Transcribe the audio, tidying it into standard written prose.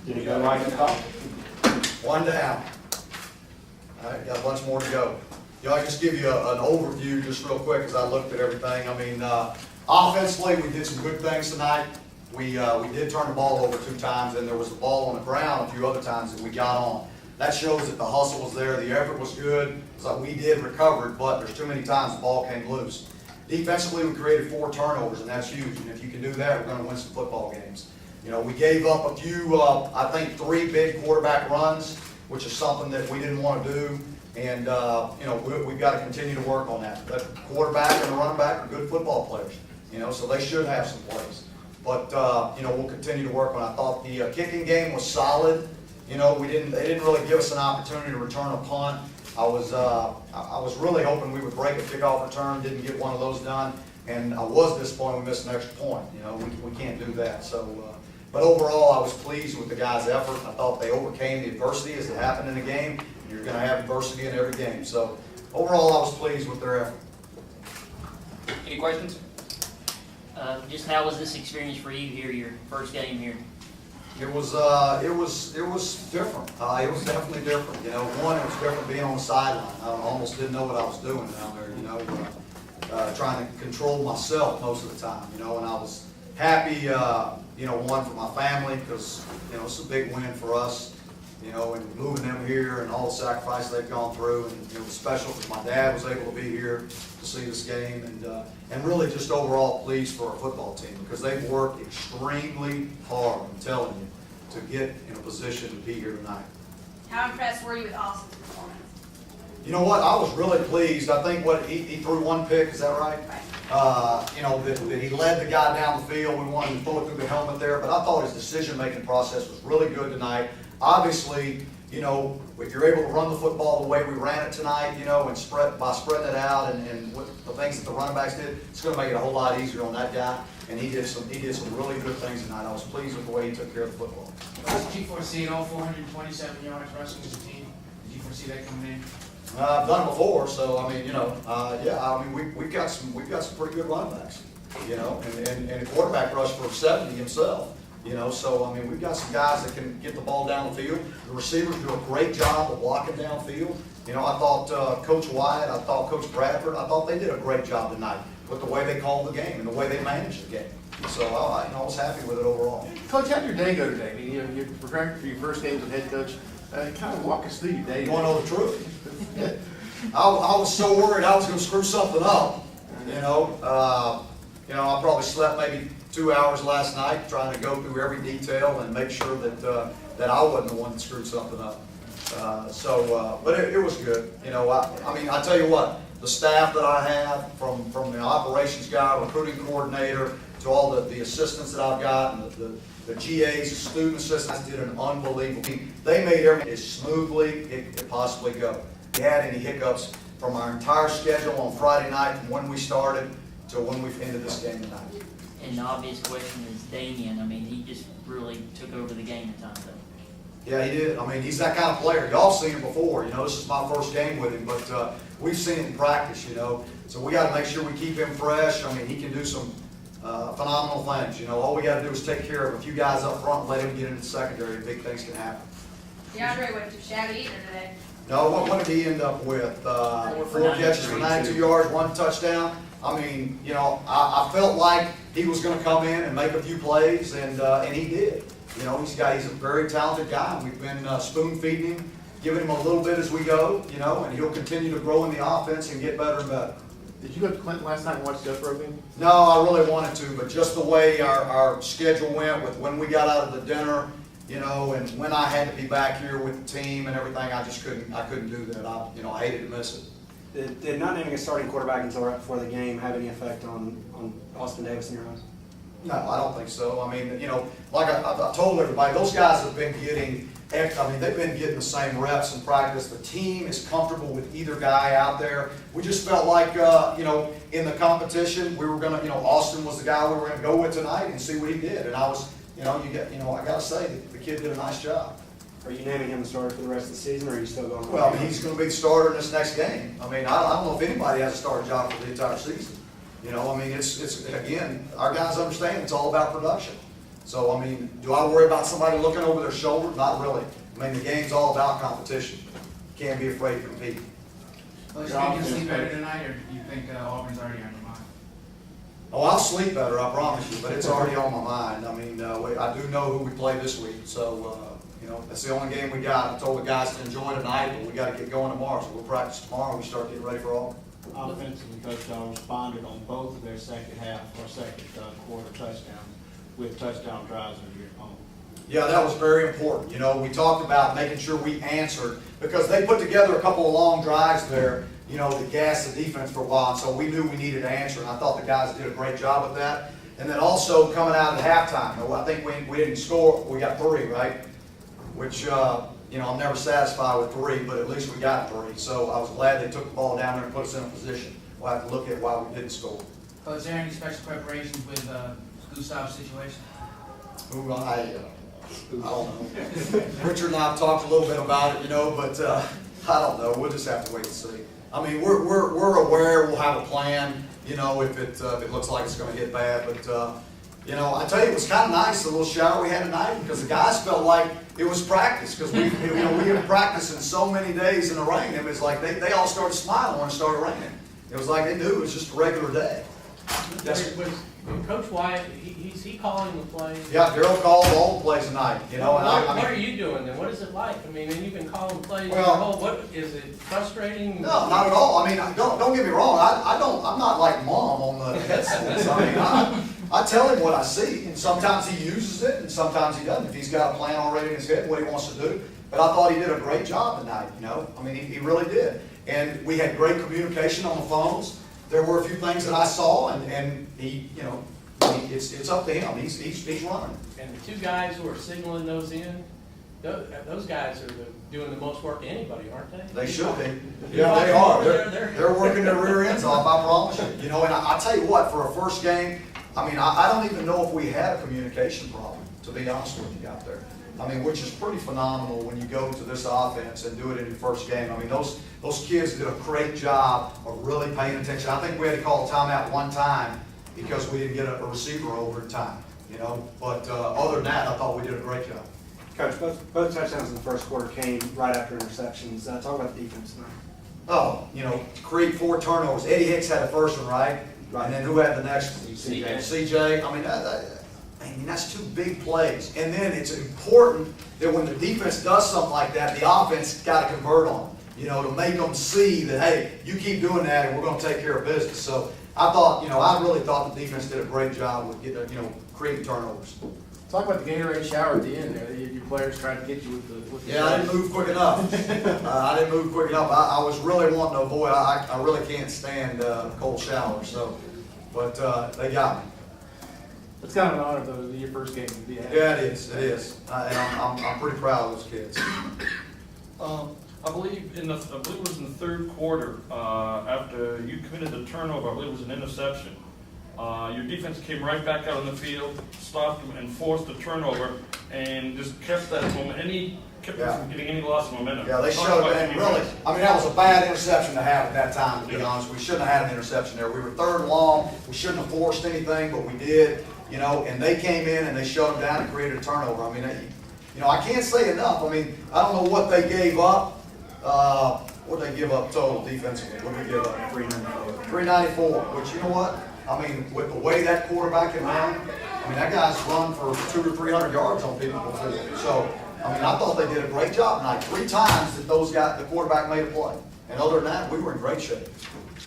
Did he go right at the top? One down. All right, got a bunch more to go. I'll just give you an overview just real quick as I looked at everything. I mean, offensively, we did some good things tonight. We did turn the ball over 2 times, and there was the ball on the ground a few other times that we got on. That shows that the hustle was there, the effort was good. It's like we did recover, but there's too many times the ball came loose. Defensively, we created 4 turnovers, and that's huge. And if you can do that, we're going to win some football games. You know, we gave up a few, I think 3 big quarterback runs, which is something that we didn't want to do. And, you know, we've got to continue to work on that. The quarterback and the running back are good football players, you know, so they should have some plays. But, you know, we'll continue to work on it. I thought the kicking game was solid. You know, they didn't really give us an opportunity to return a punt. I was really hoping we would break a kickoff return, didn't get one of those done. And I was disappointed we missed an extra point. You know, we can't do that. So, but overall, I was pleased with the guys' effort. I thought they overcame the adversity as it happened in the game. You're going to have adversity in every game. So overall, I was pleased with their effort. Any questions? Just how was this experience for you here, your first game here? It was different. It was definitely different. You know, one, it was different being on the sideline. I almost didn't know what I was doing down there. You know, trying to control myself most of the time. You know, and I was happy. You know, one for my family because you know it's a big win for us. You know, and moving them here and all the sacrifice they've gone through, and it was special because my dad was able to be here to see this game, and really just overall pleased for our football team because they've worked extremely hard. I'm telling you, to get in a position to be here tonight. How impressed were you with Austin's performance? You know what? I was really pleased. I think he threw 1 pick. Is that right? Right. You know that he led the guy down the field. We wanted to throw it through the helmet there, but I thought his decision-making process was really good tonight. Obviously, you know, if you're able to run the football the way we ran it tonight, you know, and by spreading it out and with the things that the running backs did, it's going to make it a whole lot easier on that guy. And he did some really good things tonight. I was pleased with the way he took care of the football. Did you foresee all 427 yards rushing as a team? Did you foresee that coming in? I've done it before, so I mean, you know, yeah, I mean, we've got some pretty good running backs, you know, and a quarterback rushed for 70 himself. You know, so, I mean, we've got some guys that can get the ball down the field. The receivers do a great job of blocking downfield. You know, I thought Coach Wyatt, I thought Coach Bradford, I thought they did a great job tonight with the way they called the game and the way they managed the game. So, you know, I was happy with it overall. Coach, how'd your day go today? I mean, you know, you're preparing for your first game as head coach. Kind of walk us through your day. You want to know the truth? I was so worried I was going to screw something up. You know, I probably slept maybe 2 hours last night trying to go through every detail and make sure that I wasn't the one that screwed something up. But it was good. You know, I mean, I tell you what, the staff that I have, from the operations guy, recruiting coordinator, to all the assistants that I've got, and the GAs, the student assistants, did an unbelievable job. They made everything as smoothly it could possibly go. We had any hiccups from our entire schedule on Friday night from when we started to when we've ended this game tonight. And the obvious question is Damian. I mean, he just really took over the game at times, though. Yeah, he did. I mean, he's that kind of player. Y'all seen him before. You know, this is my first game with him, but we've seen it in practice, you know. So we got to make sure we keep him fresh. I mean, he can do some phenomenal things. You know, all we got to do is take care of a few guys up front and let him get into the secondary. Big things can happen. DeAndre went to shabby either today. No, what did he end up with? 4 catches for 92 yards, 1 touchdown. I mean, you know, I felt like he was going to come in and make a few plays, and he did. You know, he's a very talented guy. We've been spoon feeding him, giving him a little bit as we go, you know, and he'll continue to grow in the offense and get better and better. Did you go to Clinton last night and watch Jeff Rogan? No, I really wanted to, but just the way our schedule went with when we got out of the dinner, you know, and when I had to be back here with the team and everything, I couldn't do that. I hated to miss it. Did not naming a starting quarterback until right before the game have any effect on Austin Davis in your eyes? No, I don't think so. I mean, you know, like I told everybody, those guys have been getting, they've been getting the same reps in practice. The team is comfortable with either guy out there. We just felt like, you know, in the competition, we were going to, you know, Austin was the guy we were going to go with tonight and see what he did. And I was, you know, I got to say, the kid did a nice job. Are you naming him the starter for the rest of the season, or are you still going? Well, I mean, he's going to be the starter in this next game. I mean, I don't know if anybody has a starting job for the entire season. You know, I mean, it's again, our guys understand it's all about production. So, I mean, do I worry about somebody looking over their shoulder? Not really. I mean, the game's all about competition. You can't be afraid to compete. Well, you think you'll sleep better tonight, or do you think Auburn's already on your mind? Oh, I'll sleep better, I promise you, but it's already on my mind. I mean, I do know who we play this week, so, you know, that's the only game we got. I told the guys to enjoy tonight, but we gotta get going tomorrow, so we'll practice tomorrow and we start getting ready for all. Offensively, Coach, y'all responded on both of their second half or second quarter touchdowns with touchdown drives of your opponent. Yeah, that was very important. You know, we talked about making sure we answered, because they put together a couple of long drives there, you know, to gas the defense for a while, and so we knew we needed to answer, and I thought the guys did a great job with that. And then also coming out at halftime, I think we didn't score, we got 3, right? Which, you know, I'm never satisfied with 3, but at least we got 3. So I was glad they took the ball down there and put us in a position. We'll have to look at why we didn't score. Well, is there any special preparations with Gustav's situation? Who I don't know. Richard and I have talked a little bit about it, you know, but I don't know. We'll just have to wait and see. I mean, we're aware. We'll have a plan, you know, if it looks like it's going to get bad. But you know, I tell you, it was kind of nice the little shower we had tonight, because the guys felt like it was practice, because we had practiced in so many days in the rain. It was like they all started smiling when it started raining. It was like they knew it was just a regular day. Yes, Was Coach Wyatt, he calling the plays? yeah, Daryl called all the plays tonight, you know, and What I are mean, you doing then? What is it like? I mean, and you've been calling plays your Well- whole, what, is it frustrating? no, not at all. I mean, don't get me wrong. I'm not like mom on the headsets. I mean, I tell him what I see, and sometimes he uses it, and sometimes he doesn't. If he's got a plan already in his head, what he wants to do. But I thought he did a great job tonight, you know. I mean, he really did. And we had great communication on the phones. There were a few things that I saw, and he, you know, it's up to him. He's running. And the 2 guys who are signaling those in, those guys are doing the most work of anybody, aren't they? They should be. Yeah, they are. They're working their rear ends off, I promise you. You know, and I tell you what, for a first game, I mean, I don't even know if we had a communication problem, to be honest with you out there. I mean, which is pretty phenomenal when you go to this offense and do it in your first game. I mean, those kids did a great job of really paying attention. I think we had to call a timeout one time because we didn't get a receiver over in time, you know. But other than that, I thought we did a great job. Coach, both touchdowns in the first quarter came right after interceptions. Talk about the defense tonight. Oh, you know, create 4 turnovers. Eddie Hicks had the first one, right? Right. And then who had the next one? CJ. CJ. I mean, that's 2 big plays. And then it's important that when the defense does something like that, the offense got to convert on it, you know, to make them see that, hey, you keep doing that and we're going to take care of business. So I thought, you know, I really thought the defense did a great job with getting, you know, creating turnovers. Talk about the Gatorade shower at the end there. Your players tried to get you with the Yeah, I didn't move quick enough. I didn't move quick enough. I was really wanting to avoid, I really can't stand cold showers, so, but they got me. It's kind of an honor, though, your first game to be at. Yeah, it is, and I'm pretty proud of those kids. I believe it was in the third quarter, after you committed the turnover, I believe it was an interception. Your defense came right back out on the field, stopped them and forced a turnover, and just kept that momentum, kept them from getting any loss of momentum. Yeah, they Talk showed about that, any really, difference. I mean, that was a bad interception to have at that time, to be honest. We shouldn't have had an interception there. We were 3rd and long, we shouldn't have forced anything, but we did, you know, and they came in and they shut them down and created a turnover. I mean, you know, I can't say enough. I mean, I don't know what they gave up. What did they give up total defensively? What did they give up? 394. 394, which, you know what? I mean, with the way that quarterback can run, I mean, that guy's run for 200 or 300 yards on people before. So, I mean, I thought they did a great job tonight. 3 times that the quarterback made a play. And other than that, we were in great shape.